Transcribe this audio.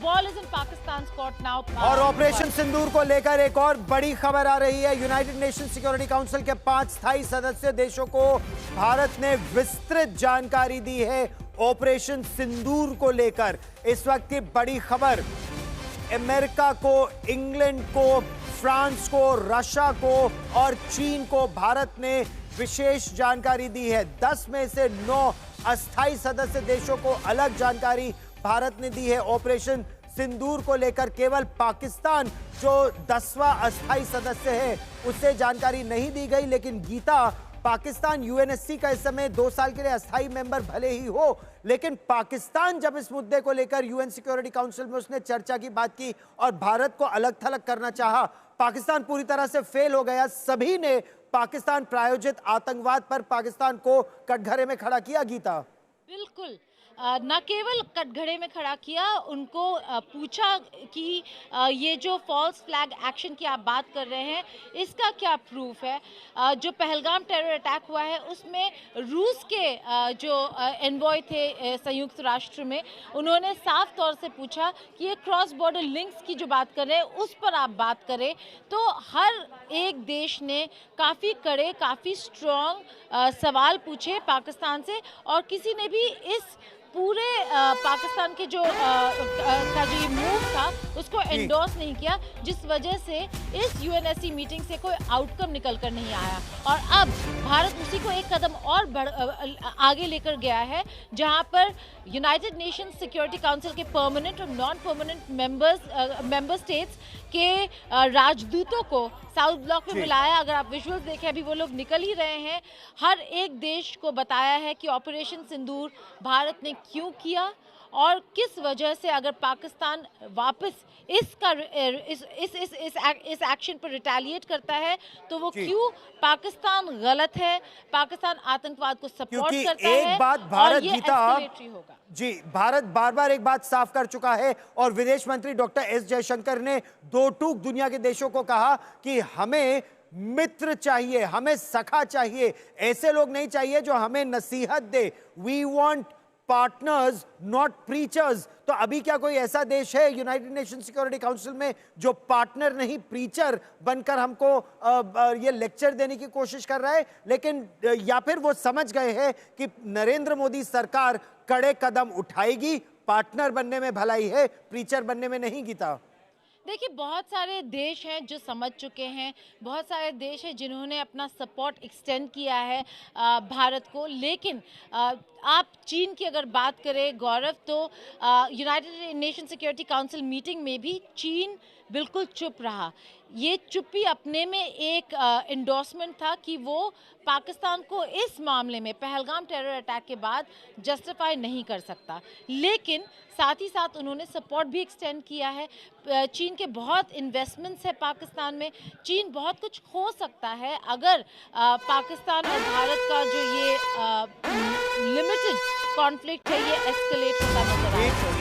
ball is in Pakistan's court now. और operation सिंदूर को लेकर एक और बड़ी खबर आ रही है। यूनाइटेड नेशन सिक्योरिटी काउंसिल के 5 स्थायी सदस्य देशों को भारत ने विस्तृत जानकारी दी है ऑपरेशन सिंदूर को लेकर। इस वक्त की बड़ी खबर, अमेरिका को, इंग्लैंड को, फ्रांस को, रशिया को और चीन को भारत ने विशेष जानकारी दी है। 10 में से 9 अस्थायी सदस्य देशों को अलग जानकारी भारत ने दी है ऑपरेशन सिंदूर को लेकर। केवल पाकिस्तान जो 10वां अस्थायी सदस्य है उसे जानकारी नहीं दी गई। लेकिन गीता, पाकिस्तान यूएनएससी का इस समय 2 साल के लिए अस्थायी मेंबर भले ही हो, लेकिन पाकिस्तान जब इस मुद्दे को लेकर यूएन सिक्योरिटी काउंसिल में उसने चर्चा की बात की और भारत को अलग थलग करना चाहा, पाकिस्तान पूरी तरह से फेल हो गया। सभी ने पाकिस्तान प्रायोजित आतंकवाद पर पाकिस्तान को कटघरे में खड़ा किया। गीता, बिल्कुल न केवल कटघरे में खड़ा किया, उनको पूछा कि ये जो फॉल्स फ्लैग एक्शन की आप बात कर रहे हैं इसका क्या प्रूफ है। जो पहलगाम टेरर अटैक हुआ है उसमें रूस के जो एनवॉय थे संयुक्त राष्ट्र में, उन्होंने साफ तौर से पूछा कि ये क्रॉस बॉर्डर लिंक्स की जो बात कर रहे हैं उस पर आप बात करें। तो हर एक देश ने काफ़ी कड़े, काफ़ी स्ट्रॉन्ग सवाल पूछे पाकिस्तान से और किसी ने भी इस पूरे पाकिस्तान के जो का जो ये मूव था उसको एंडोर्स नहीं किया, जिस वजह से इस यूएनएससी मीटिंग से कोई आउटकम निकल कर नहीं आया। और अब भारत उसी को एक कदम और आगे लेकर गया है, जहां पर यूनाइटेड नेशंस सिक्योरिटी काउंसिल के परमानेंट और नॉन परमानेंट मेंबर स्टेट्स के राजदूतों को साउथ ब्लॉक में बुलाया। अगर आप विजुअल्स देखें, अभी वो लोग निकल ही रहे हैं। हर एक देश को बताया है कि ऑपरेशन सिंदूर भारत ने क्यों किया और किस वजह से अगर पाकिस्तान वापस इस एक्शन पर रिटेलिएट करता है तो वो क्यों पाकिस्तान गलत है, पाकिस्तान आतंकवाद को सपोर्ट करता है। एक बात भारत, ये गीता होगा जी, भारत बार बार एक बात साफ कर चुका है और विदेश मंत्री डॉक्टर एस जयशंकर ने दो टूक दुनिया के देशों को कहा कि हमें मित्र चाहिए, हमें सखा चाहिए, ऐसे लोग नहीं चाहिए जो हमें नसीहत दे। We want partners not preachers. तो अभी क्या कोई ऐसा देश है यूनाइटेड नेशन सिक्योरिटी काउंसिल में जो पार्टनर नहीं प्रीचर बनकर हमको ये लेक्चर देने की कोशिश कर रहा है? लेकिन या फिर वो समझ गए हैं कि नरेंद्र मोदी सरकार कड़े कदम उठाएगी, पार्टनर बनने में भलाई है, प्रीचर बनने में नहीं। गीता, देखिए, बहुत सारे देश हैं जो समझ चुके हैं, बहुत सारे देश हैं जिन्होंने अपना सपोर्ट एक्सटेंड किया है भारत को। लेकिन आप चीन की अगर बात करें गौरव, तो United nation security council meeting में भी चीन बिल्कुल चुप रहा। ये चुप्पी अपने में एक एंडोर्समेंट था कि वो पाकिस्तान को इस मामले में पहलगाम टेरर अटैक के बाद जस्टिफाई नहीं कर सकता। लेकिन साथ ही साथ उन्होंने सपोर्ट भी एक्सटेंड किया है। चीन के बहुत इन्वेस्टमेंट्स है पाकिस्तान में। चीन बहुत कुछ खो सकता है अगर पाकिस्तान और भारत का जो ये लिमिटेड कॉन्फ्लिक्ट है ये एस्केलेट होता नजर आए।